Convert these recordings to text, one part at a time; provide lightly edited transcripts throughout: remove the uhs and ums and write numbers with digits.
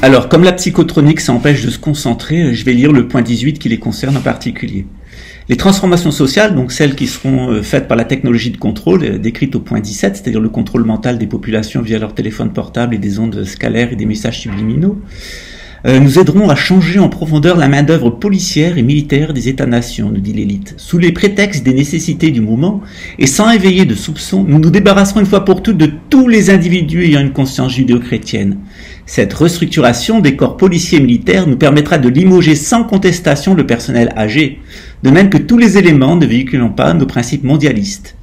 Alors, comme la psychotronique, ça empêche de se concentrer, je vais lire le point 18 qui les concerne en particulier. Les transformations sociales, donc celles qui seront faites par la technologie de contrôle, décrites au point 17, c'est-à-dire le contrôle mental des populations via leur téléphone portable et des ondes scalaires et des messages subliminaux, nous aideront à changer en profondeur la main-d'œuvre policière et militaire des États-nations, nous dit l'élite. Sous les prétextes des nécessités du moment, et sans éveiller de soupçons, nous nous débarrasserons une fois pour toutes de tous les individus ayant une conscience judéo-chrétienne. Cette restructuration des corps policiers et militaires nous permettra de limoger sans contestation le personnel âgé, de même que tous les éléments ne véhiculant pas nos principes mondialistes.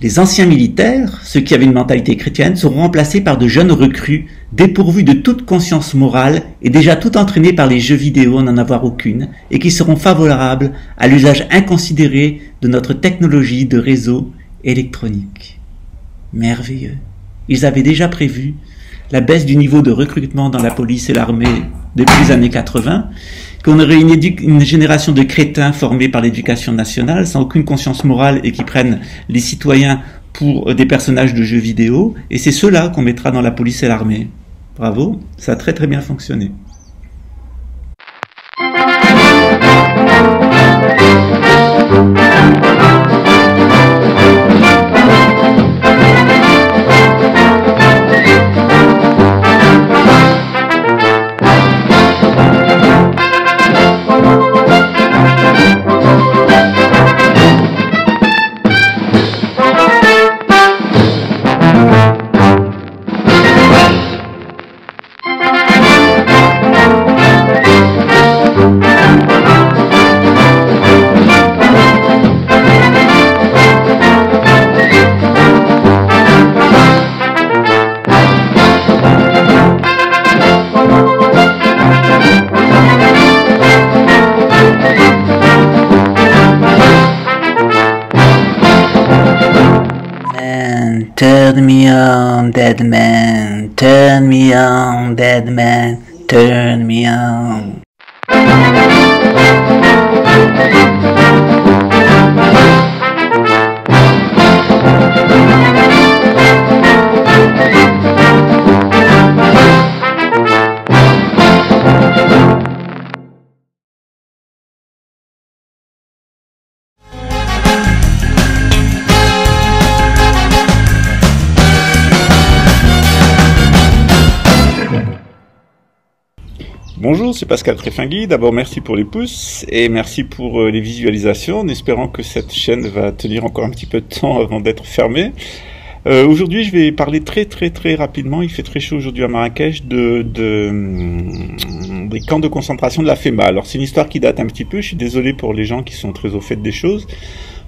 Les anciens militaires, ceux qui avaient une mentalité chrétienne, seront remplacés par de jeunes recrues, dépourvus de toute conscience morale et déjà tout entraînés par les jeux vidéo à n'en avoir aucune, et qui seront favorables à l'usage inconsidéré de notre technologie de réseau électronique. Merveilleux. Ils avaient déjà prévu la baisse du niveau de recrutement dans la police et l'armée depuis les années 80, qu'on aurait une génération de crétins formés par l'éducation nationale, sans aucune conscience morale et qui prennent les citoyens pour des personnages de jeux vidéo, et c'est ceux-là qu'on mettra dans la police et l'armée. Bravo, ça a très très bien fonctionné. Turn me on, dead man, turn me on, dead man, turn me on. Bonjour, c'est Pascal Tréfingui. D'abord, merci pour les pouces et merci pour les visualisations, en espérant que cette chaîne va tenir encore un petit peu de temps avant d'être fermée. Aujourd'hui, je vais parler très rapidement, il fait très chaud aujourd'hui à Marrakech, des camps de concentration de la FEMA. Alors, c'est une histoire qui date un petit peu, je suis désolé pour les gens qui sont très au fait des choses.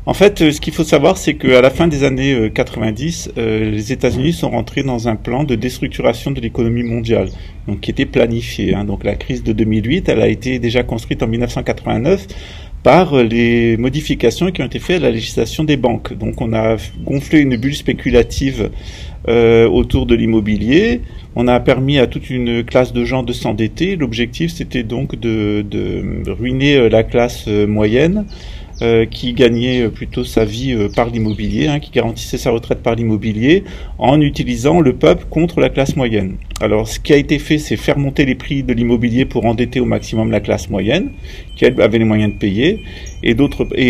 En fait, ce qu'il faut savoir, c'est qu'à la fin des années 90, les États-Unis sont rentrés dans un plan de déstructuration de l'économie mondiale, donc qui était planifié. Donc la crise de 2008, elle a été déjà construite en 1989 par les modifications qui ont été faites à la législation des banques. Donc on a gonflé une bulle spéculative autour de l'immobilier. On a permis à toute une classe de gens de s'endetter. L'objectif, c'était donc de ruiner la classe moyenne, qui gagnait plutôt sa vie par l'immobilier, qui garantissait sa retraite par l'immobilier, en utilisant le peuple contre la classe moyenne. Alors, ce qui a été fait, c'est faire monter les prix de l'immobilier pour endetter au maximum la classe moyenne, qui elle avait les moyens de payer, et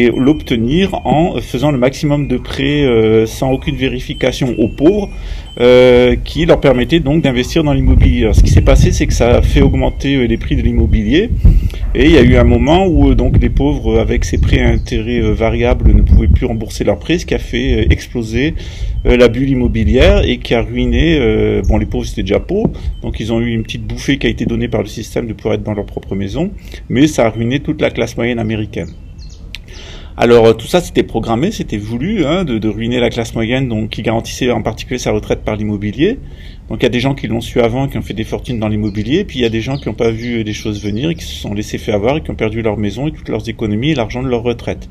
l'obtenir en faisant le maximum de prêts sans aucune vérification aux pauvres, qui leur permettait donc d'investir dans l'immobilier. Alors, ce qui s'est passé, c'est que ça a fait augmenter les prix de l'immobilier, et il y a eu un moment où donc les pauvres, avec ces prêts à intérêt variables, ne pouvaient plus rembourser leurs prêts, ce qui a fait exploser la bulle immobilière et qui a ruiné, les pauvres c'était déjà pauvres, donc ils ont eu une petite bouffée qui a été donnée par le système de pouvoir être dans leur propre maison, mais ça a ruiné toute la classe moyenne américaine. Alors tout ça c'était programmé, c'était voulu de ruiner la classe moyenne, donc qui garantissait en particulier sa retraite par l'immobilier. Donc il y a des gens qui l'ont su avant, qui ont fait des fortunes dans l'immobilier, puis il y a des gens qui n'ont pas vu les choses venir et qui se sont laissés faire avoir et qui ont perdu leur maison et toutes leurs économies et l'argent de leur retraite.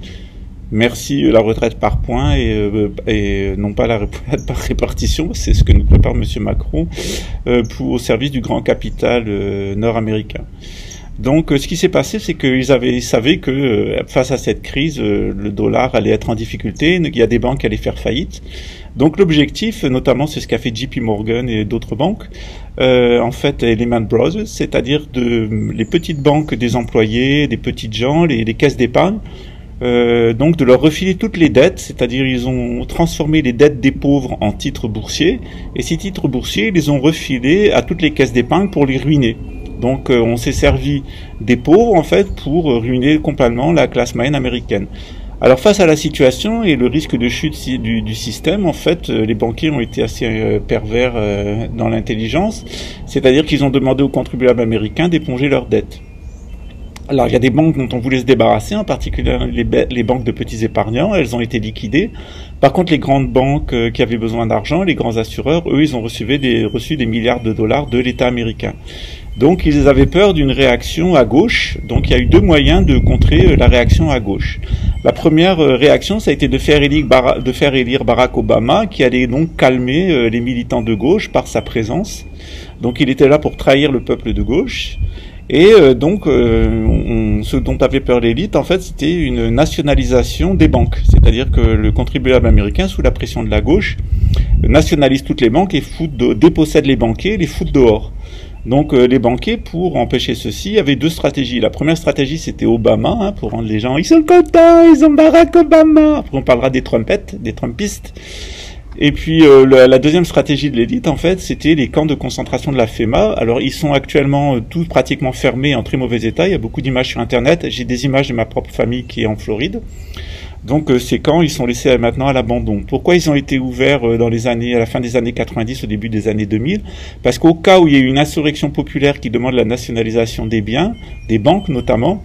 Merci la retraite par points et non pas la retraite par répartition, c'est ce que nous prépare Monsieur Macron au service du grand capital nord-américain. Donc, ce qui s'est passé, c'est qu'ils savaient que face à cette crise, le dollar allait être en difficulté, il y a des banques qui allaient faire faillite. Donc, l'objectif, notamment, c'est ce qu'a fait JP Morgan et d'autres banques, en fait, les Lehman Brothers, c'est-à-dire les petites banques des employés, des petites gens, les caisses d'épargne, donc de leur refiler toutes les dettes, c'est-à-dire ils ont transformé les dettes des pauvres en titres boursiers, et ces titres boursiers, ils les ont refilés à toutes les caisses d'épargne pour les ruiner. Donc on s'est servi des pauvres en fait pour ruiner complètement la classe moyenne américaine. Alors face à la situation et le risque de chute du système, en fait, les banquiers ont été assez pervers dans l'intelligence, c'est-à-dire qu'ils ont demandé aux contribuables américains d'éponger leurs dettes. Alors il y a des banques dont on voulait se débarrasser, en particulier les banques de petits épargnants, elles ont été liquidées. Par contre, les grandes banques qui avaient besoin d'argent, les grands assureurs, eux, ils ont reçu des milliards de dollars de l'État américain. Donc ils avaient peur d'une réaction à gauche, donc il y a eu deux moyens de contrer la réaction à gauche. La première réaction, ça a été de faire élire Barack Obama, qui allait donc calmer les militants de gauche par sa présence. Donc il était là pour trahir le peuple de gauche. Et donc, ce dont avait peur l'élite, en fait, c'était une nationalisation des banques. C'est-à-dire que le contribuable américain, sous la pression de la gauche, nationalise toutes les banques et dépossède les banquiers, les fout dehors. Donc les banquiers, pour empêcher ceci, avaient deux stratégies. La première stratégie, c'était Obama, hein, pour rendre les gens, ils sont contents, ils ont Barack Obama. Après, on parlera des trumpettes, des trumpistes. Et puis la deuxième stratégie de l'élite, en fait, c'était les camps de concentration de la FEMA. Alors ils sont actuellement tous pratiquement fermés, en très mauvais état. Il y a beaucoup d'images sur Internet. J'ai des images de ma propre famille qui est en Floride. Donc ces camps, ils sont laissés maintenant à l'abandon. Pourquoi ils ont été ouverts à la fin des années 90, au début des années 2000? Parce qu'au cas où il y a eu une insurrection populaire qui demande la nationalisation des biens, des banques notamment,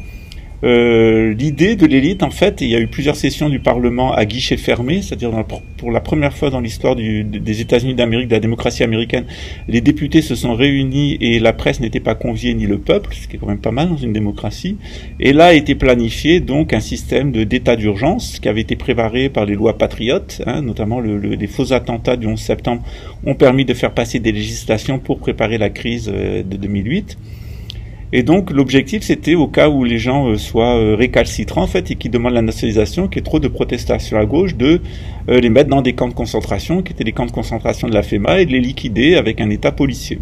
l'idée de l'élite, en fait, il y a eu plusieurs sessions du Parlement à guichet fermé, c'est-à-dire pour la première fois dans l'histoire des États-Unis d'Amérique, de la démocratie américaine, les députés se sont réunis et la presse n'était pas conviée ni le peuple, ce qui est quand même pas mal dans une démocratie. Et là a été planifié donc un système d'état d'urgence qui avait été préparé par les lois patriotes, hein, notamment les faux attentats du 11 septembre ont permis de faire passer des législations pour préparer la crise de 2008. Et donc l'objectif, c'était au cas où les gens soient récalcitrants en fait et qui demandent la nationalisation, qu'il y ait trop de protestations à gauche, de les mettre dans des camps de concentration qui étaient les camps de concentration de la FEMA et de les liquider avec un état policier.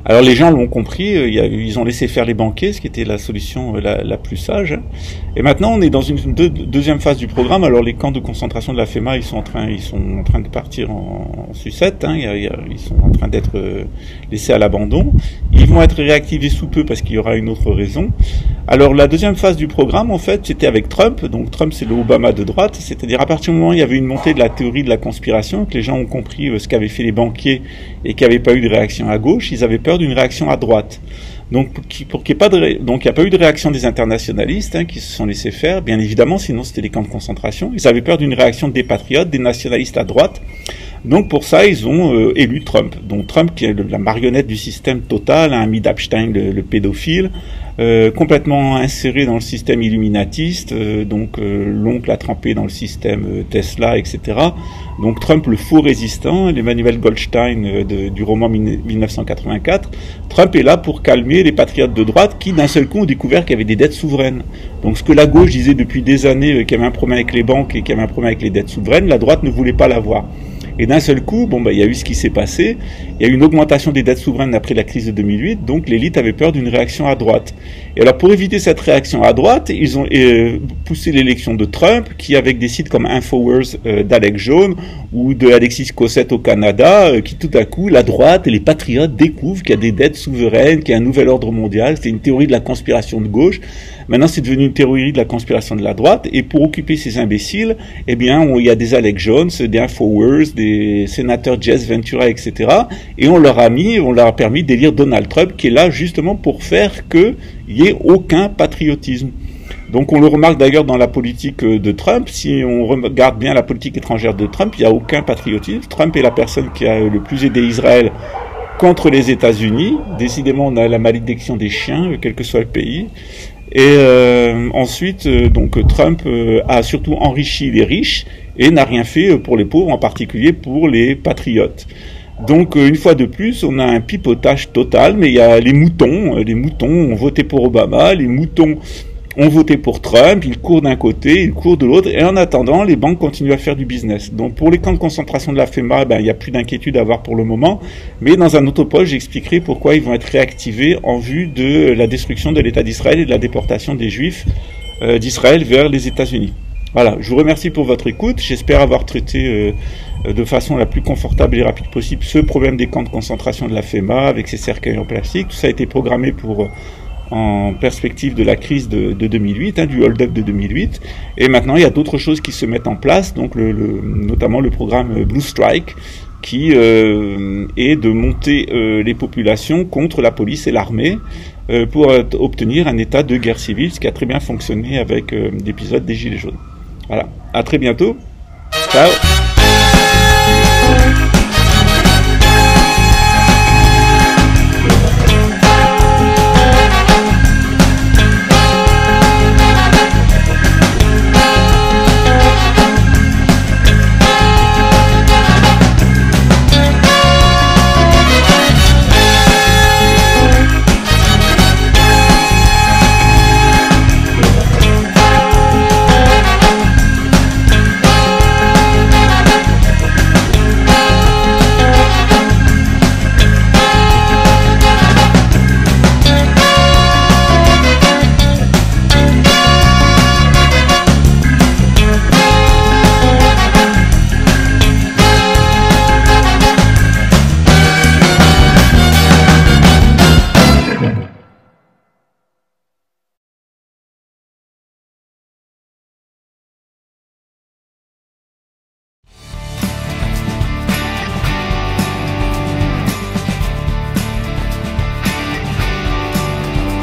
Alors les gens l'ont compris, ils ont laissé faire les banquiers, ce qui était la solution la plus sage. Et maintenant on est dans une deuxième phase du programme. Alors les camps de concentration de la FEMA, ils sont en train de partir en sucette, hein. Ils sont en train d'être laissés à l'abandon. Ils vont être réactivés sous peu parce qu'il y aura une autre raison. Alors la deuxième phase du programme, en fait, c'était avec Trump. Donc Trump, c'est le Obama de droite, c'est-à-dire à partir du moment où il y avait une montée de la théorie de la conspiration, que les gens ont compris ce qu'avaient fait les banquiers et qu'il n'y avait pas eu de réaction à gauche, ils avaient peur d'une réaction à droite. Donc il n'y a pas eu de réaction des internationalistes, hein, qui se sont laissés faire, bien évidemment, sinon c'était les camps de concentration. Ils avaient peur d'une réaction des patriotes, des nationalistes à droite. Donc pour ça, ils ont élu Trump. Donc Trump, qui est la marionnette du système total, hein, Hamid Epstein, le pédophile, complètement inséré dans le système illuminatiste, l'oncle a trempé dans le système Tesla, etc. Donc Trump, le faux résistant, l'Emmanuel Goldstein du roman 1984, Trump est là pour calmer les patriotes de droite qui, d'un seul coup, ont découvert qu'il y avait des dettes souveraines. Donc ce que la gauche disait depuis des années, qu'il y avait un problème avec les banques et qu'il y avait un problème avec les dettes souveraines, la droite ne voulait pas l'avoir. Et d'un seul coup, il y a eu ce qui s'est passé. Il y a eu une augmentation des dettes souveraines après la crise de 2008. Donc, l'élite avait peur d'une réaction à droite. Et alors, pour éviter cette réaction à droite, ils ont poussé l'élection de Trump, qui, avec des sites comme Infowars d'Alex Jones ou de Alexis Cossette au Canada, qui tout à coup, la droite et les patriotes découvrent qu'il y a des dettes souveraines, qu'il y a un nouvel ordre mondial. C'est une théorie de la conspiration de gauche. Maintenant, c'est devenu une théorie de la conspiration de la droite. Et pour occuper ces imbéciles, il y a des Alex Jones, des Infowars, des sénateurs Jess Ventura, etc. Et on leur a permis d'élire Donald Trump, qui est là justement pour faire qu'il n'y ait aucun patriotisme. Donc on le remarque d'ailleurs dans la politique de Trump. Si on regarde bien la politique étrangère de Trump, il n'y a aucun patriotisme. Trump est la personne qui a le plus aidé Israël contre les États-Unis. Décidément, on a la malédiction des chiens, quel que soit le pays. Et ensuite, Trump a surtout enrichi les riches et n'a rien fait pour les pauvres, en particulier pour les patriotes. Donc une fois de plus, on a un pipotage total, mais il y a les moutons ont voté pour Obama, les moutons ont voté pour Trump, ils courent d'un côté, ils courent de l'autre, et en attendant, les banques continuent à faire du business. Donc pour les camps de concentration de la FEMA, il n'y a plus d'inquiétude à avoir pour le moment, mais dans un autre poste, j'expliquerai pourquoi ils vont être réactivés en vue de la destruction de l'État d'Israël et de la déportation des Juifs d'Israël vers les États-Unis. Voilà, je vous remercie pour votre écoute, j'espère avoir traité de façon la plus confortable et rapide possible ce problème des camps de concentration de la FEMA avec ses cercueils en plastique. Tout ça a été programmé pour en perspective de la crise de 2008, du hold-up de 2008. Et maintenant, il y a d'autres choses qui se mettent en place, donc notamment le programme Blue Strike, qui est de monter les populations contre la police et l'armée pour obtenir un état de guerre civile, ce qui a très bien fonctionné avec l'épisode des Gilets jaunes. Voilà, à très bientôt. Ciao.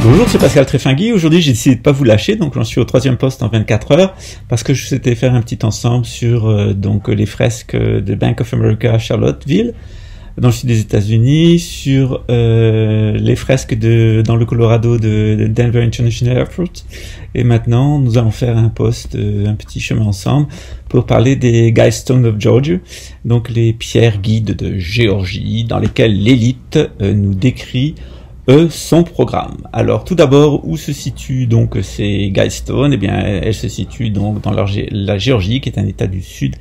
Bonjour, c'est Pascal Tréfingui. Aujourd'hui, j'ai décidé de pas vous lâcher, donc j'en suis au 3e poste en 24 heures, parce que je souhaitais faire un petit ensemble sur donc les fresques de Bank of America à Charlottesville, dans le sud des États-Unis, sur les fresques dans le Colorado de Denver International Airport, et maintenant nous allons faire un petit chemin ensemble pour parler des Guidestones of Georgia, donc les pierres guides de Géorgie, dans lesquelles l'élite nous décrit son programme. Alors tout d'abord, où se situent donc ces Guidestones? Eh bien, elles se situent donc dans la Géorgie, qui est un état du sud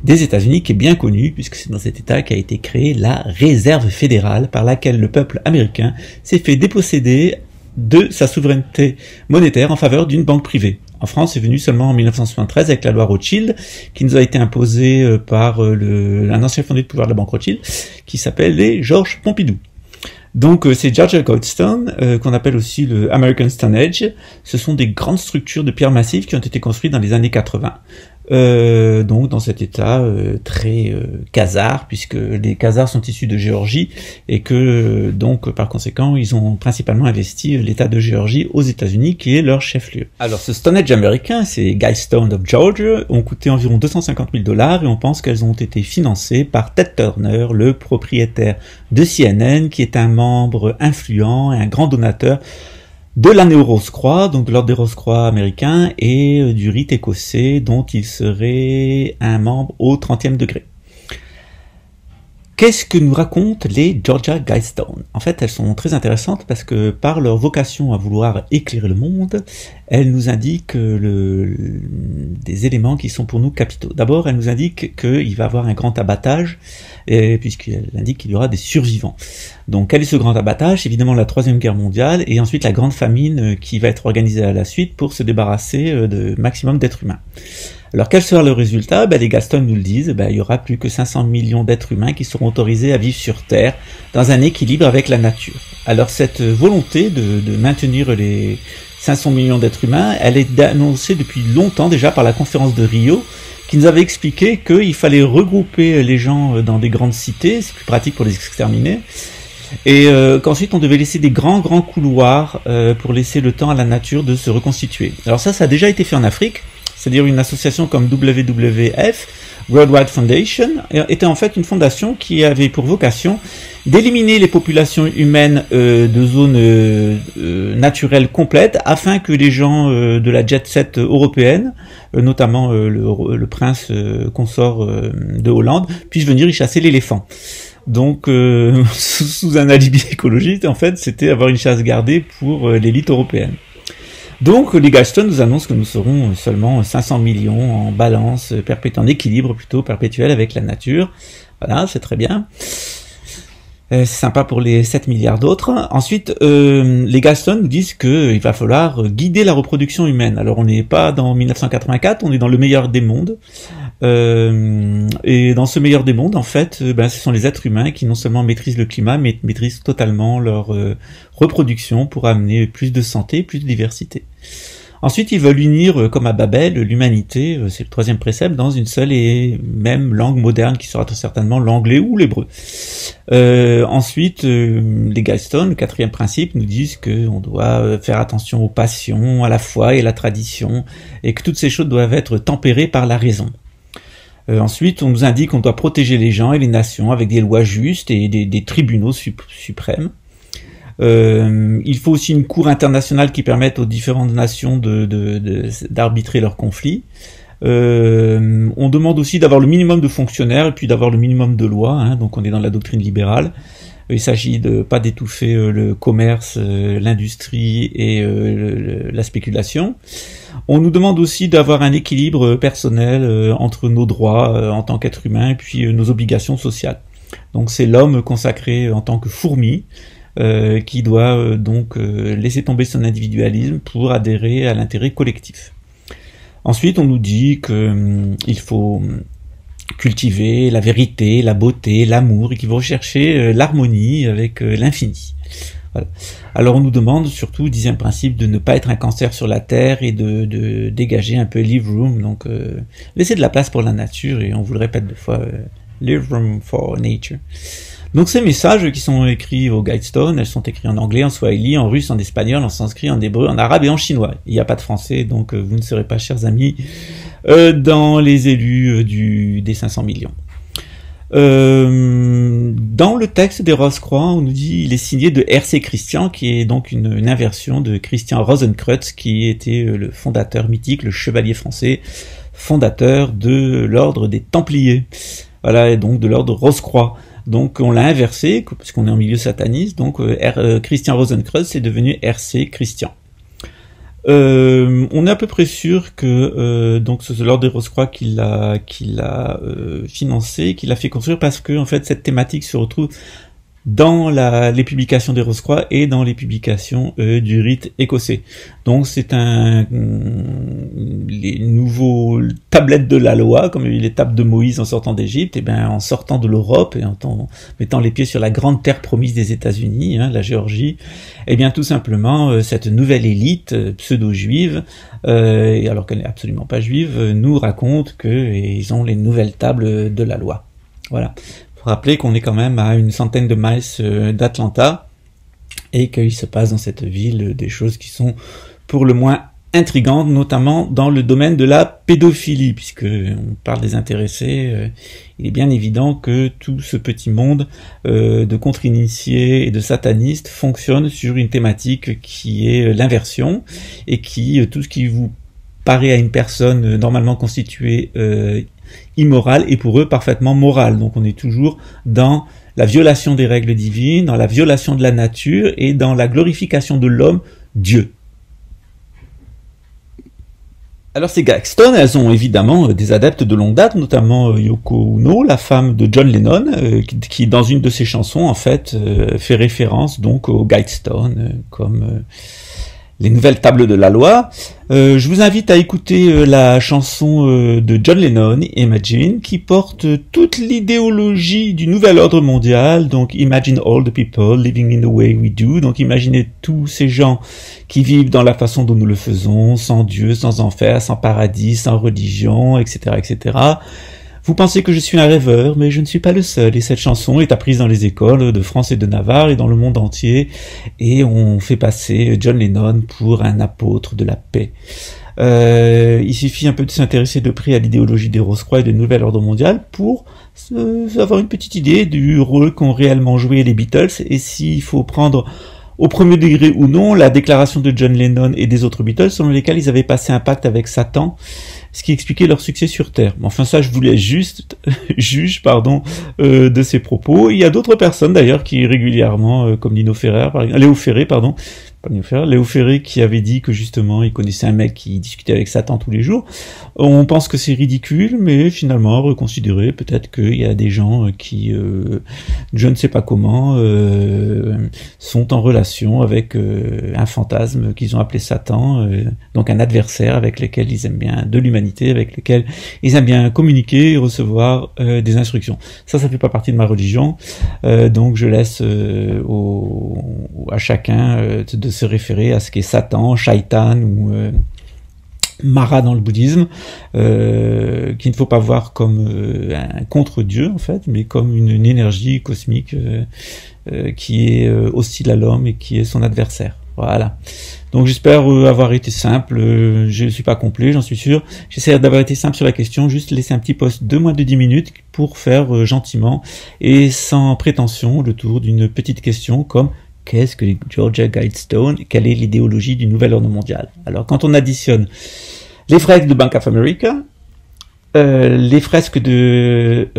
des États-Unis, qui est bien connu, puisque c'est dans cet état qu'a été créée la réserve fédérale, par laquelle le peuple américain s'est fait déposséder de sa souveraineté monétaire en faveur d'une banque privée. En France, c'est venu seulement en 1973 avec la loi Rothschild, qui nous a été imposée par un ancien fondé de pouvoir de la banque Rothschild, qui s'appelle les Georges Pompidou. Donc ces Georgia Guidestones, qu'on appelle aussi le American Stone Age, ce sont des grandes structures de pierres massives qui ont été construites dans les années 80. Donc dans cet état très khazar, puisque les Khazars sont issus de Géorgie et que donc par conséquent ils ont principalement investi l'état de Géorgie aux États-Unis, qui est leur chef-lieu. Alors ce Stone Age américain, ces Guidestones of Georgia, ont coûté environ 250 000 $ et on pense qu'elles ont été financées par Ted Turner, le propriétaire de CNN, qui est un membre influent et un grand donateur de l'année aux Rose-Croix, donc de l'ordre des Rose-Croix américains, et du rite écossais, dont il serait un membre au 30e degré. Qu'est-ce que nous racontent les Georgia Guidestones? En fait, elles sont très intéressantes parce que par leur vocation à vouloir éclairer le monde, elles nous indiquent des éléments qui sont pour nous capitaux. D'abord, elles nous indiquent qu'il va y avoir un grand abattage, puisqu'elles indiquent qu'il y aura des survivants. Donc, quel est ce grand abattage? Évidemment, la Troisième Guerre mondiale et ensuite la grande famine qui va être organisée à la suite pour se débarrasser de maximum d'êtres humains. Alors quel sera le résultat? Les Guidestones nous le disent, il y aura plus que 500 millions d'êtres humains qui seront autorisés à vivre sur Terre dans un équilibre avec la nature. Alors cette volonté de maintenir les 500 millions d'êtres humains, elle est annoncée depuis longtemps déjà par la conférence de Rio, qui nous avait expliqué qu'il fallait regrouper les gens dans des grandes cités, c'est plus pratique pour les exterminer, et qu'ensuite on devait laisser des grands couloirs pour laisser le temps à la nature de se reconstituer. Alors ça a déjà été fait en Afrique. c'est-à-dire une association comme WWF, World Wide Foundation, était en fait une fondation qui avait pour vocation d'éliminer les populations humaines de zones naturelles complètes afin que les gens de la jet set européenne, notamment le prince consort de Hollande, puissent venir y chasser l'éléphant. Donc, sous un alibi écologiste, en fait, c'était avoir une chasse gardée pour l'élite européenne. Donc, les Galston nous annoncent que nous serons seulement 500 millions en balance perpétuelle, en équilibre plutôt perpétuel avec la nature. Voilà, c'est très bien. C'est sympa pour les 7 milliards d'autres. Ensuite, les Galston nous disent qu'il va falloir guider la reproduction humaine. Alors, on n'est pas dans 1984, on est dans le meilleur des mondes. Et dans ce meilleur des mondes, en fait, ce sont les êtres humains qui non seulement maîtrisent le climat, mais maîtrisent totalement leur reproduction pour amener plus de santé, plus de diversité. Ensuite, ils veulent unir, comme à Babel, l'humanité, c'est le 3e précepte, dans une seule et même langue moderne qui sera très certainement l'anglais ou l'hébreu. Ensuite, les Galston, le 4e principe, nous disent qu'on doit faire attention aux passions, à la foi et à la tradition, et que toutes ces choses doivent être tempérées par la raison. Ensuite, on nous indique qu'on doit protéger les gens et les nations avec des lois justes et des tribunaux suprêmes. Il faut aussi une cour internationale qui permette aux différentes nations d'arbitrer leurs conflits. On demande aussi d'avoir le minimum de fonctionnaires et puis d'avoir le minimum de lois, hein, donc on est dans la doctrine libérale. Il s'agit de pas d'étouffer le commerce, l'industrie et la spéculation. On nous demande aussi d'avoir un équilibre personnel entre nos droits en tant qu'être humain et puis nos obligations sociales. Donc c'est l'homme consacré en tant que fourmi qui doit donc laisser tomber son individualisme pour adhérer à l'intérêt collectif. Ensuite, on nous dit qu'il faut cultiver la vérité, la beauté, l'amour, et qu'il faut rechercher l'harmonie avec l'infini. Voilà. Alors on nous demande surtout, 10e principe, de ne pas être un cancer sur la terre et de dégager un peu leave room, donc laisser de la place pour la nature, et on vous le répète 2 fois, leave room for nature. Donc ces messages qui sont écrits au Guidestone, elles sont écrits en anglais, en swahili, en russe, en espagnol, en sanskrit, en hébreu, en arabe et en chinois. Il n'y a pas de français, donc vous ne serez pas, chers amis, dans les élus des 500 millions. Dans le texte des Rose-Croix, on nous dit il est signé de R.C. Christian, qui est donc une inversion de Christian Rosenkreutz, qui était le fondateur mythique, le chevalier français, fondateur de l'ordre des Templiers. Voilà, et donc de l'ordre Rose-Croix. Donc on l'a inversé, puisqu'on est en milieu sataniste, donc Christian Rosenkreutz est devenu R.C. Christian. On est à peu près sûr que donc c'est l'ordre des Rose-Croix qui l'a financé, qui l'a fait construire, parce que en fait cette thématique se retrouve dans les publications des Rose-Croix et dans les publications du rite écossais. Donc c'est les nouveaux tablettes de la loi, comme les tables de Moïse en sortant d'Égypte, et en sortant de l'Europe et en mettant les pieds sur la grande terre promise des États-Unis, hein, la Géorgie, et bien tout simplement cette nouvelle élite pseudo-juive, alors qu'elle n'est absolument pas juive, nous raconte qu'ils ont les nouvelles tables de la loi. Voilà. Faut rappeler qu'on est quand même à une centaine de miles d'Atlanta et qu'il se passe dans cette ville des choses qui sont pour le moins intrigantes, notamment dans le domaine de la pédophilie, puisque on parle des intéressés. Il est bien évident que tout ce petit monde de contre-initiés et de satanistes fonctionne sur une thématique qui est l'inversion, et qui tout ce qui vous paraît à une personne normalement constituée immoral est pour eux parfaitement moral. Donc on est toujours dans la violation des règles divines, dans la violation de la nature et dans la glorification de l'homme, Dieu. Alors ces Galston, elles ont évidemment des adeptes de longue date, notamment Yoko Ono, la femme de John Lennon, qui dans une de ses chansons en fait fait référence donc aux Galston comme les nouvelles tables de la loi. Je vous invite à écouter la chanson de John Lennon, Imagine, qui porte toute l'idéologie du nouvel ordre mondial. Donc, imagine all the people living in the way we do. Donc, imaginez tous ces gens qui vivent dans la façon dont nous le faisons, sans Dieu, sans enfer, sans paradis, sans religion, etc., etc. Vous pensez que je suis un rêveur, mais je ne suis pas le seul, et cette chanson est apprise dans les écoles de France et de Navarre et dans le monde entier, et on fait passer John Lennon pour un apôtre de la paix. Il suffit un peu de s'intéresser de près à l'idéologie des Rose-Croix et de Nouvel Ordre Mondial pour avoir une petite idée du rôle qu'ont réellement joué les Beatles et s'il faut prendre au premier degré ou non la déclaration de John Lennon et des autres Beatles selon lesquels ils avaient passé un pacte avec Satan, ce qui expliquait leur succès sur Terre. Enfin ça, je vous laisse juste juge de ces propos. Il y a d'autres personnes d'ailleurs qui régulièrement, comme Léo Ferré qui avait dit que justement il connaissait un mec qui discutait avec Satan tous les jours. On pense que c'est ridicule, mais finalement reconsidérer peut-être qu'il y a des gens qui, je ne sais pas comment, sont en relation avec un fantasme qu'ils ont appelé Satan, donc un adversaire avec lequel ils aiment bien, de l'humanité, avec lequel ils aiment bien communiquer et recevoir des instructions. Ça fait pas partie de ma religion, donc je laisse à chacun de se référer à ce qu'est Satan, Shaitan ou Mara dans le bouddhisme, qu'il ne faut pas voir comme un contre-dieu en fait, mais comme une énergie cosmique qui est hostile à l'homme et qui est son adversaire. Voilà. Donc j'espère avoir été simple, je ne suis pas complet, j'en suis sûr. J'essaie d'avoir été simple sur la question, juste laisser un petit post de moins de 10 minutes pour faire gentiment et sans prétention le tour d'une petite question comme qu'est-ce que les Georgia Guidestones? Quelle est l'idéologie du Nouvel Ordre Mondial? Alors, quand on additionne les fresques de Bank of America, les fresques de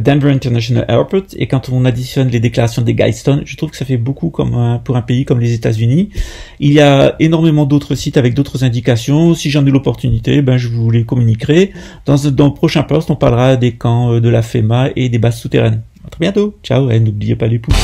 Denver International Airport, et quand on additionne les déclarations des Guidestones, je trouve que ça fait beaucoup pour un pays comme les États-Unis. Il y a énormément d'autres sites avec d'autres indications. Si j'en ai l'opportunité, je vous les communiquerai. Dans le prochain post, on parlera des camps de la FEMA et des bases souterraines. À très bientôt. Ciao, et n'oubliez pas les pouces.